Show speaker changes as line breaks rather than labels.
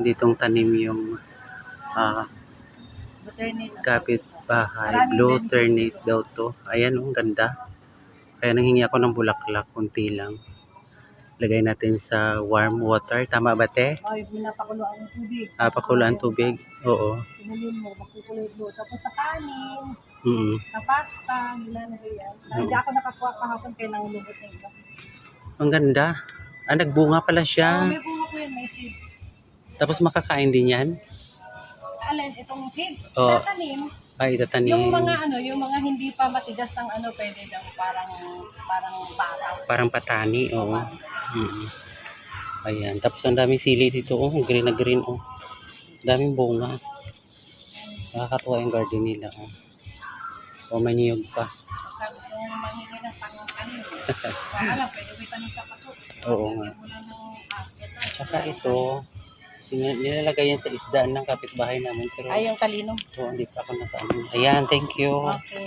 Ditong tanim yung kapitbahay. Blue ternate daw to. Ayan, ang ganda. Kaya nanghingi ako ng bulaklak, kunti lang. Lagay natin sa warm water. Tama ba, te?
Ay, pinapakuloan ng tubig.
Pakuloan tubig. Oo.
Pinulin mo, magkukuloy mo. Tapos sa kanin, sa
Mm.
pasta, nilalagay yan. Hindi ako nakakuha kahapon kaya nangulubot na iba.
Ang ganda. Nagbunga pala siya.
May bunga po yan, may seeds.
Tapos makakain din yan?
Alin, itong seeds,
Oo.
tatanim.
Itatanim.
Yung mga hindi pa matigas ng pwede daw parang bataw.
Parang patani, oo. Ayan. Tapos ang daming sili dito, oh. Green na green, oh. Daming bunga. Nakakatuwa yung garden nila, oh. May niyog pa.
Pagka gusto mo mahingi ng pang-tanim. Alam, pwede mo itanim sa paso.
Oo nga. Tsaka ito, nilalagay yan sa isdaan ng kapitbahay namin. Pero,
Ay, yung talino.
hindi pa ako nakaano. Ayan, thank you.
Okay.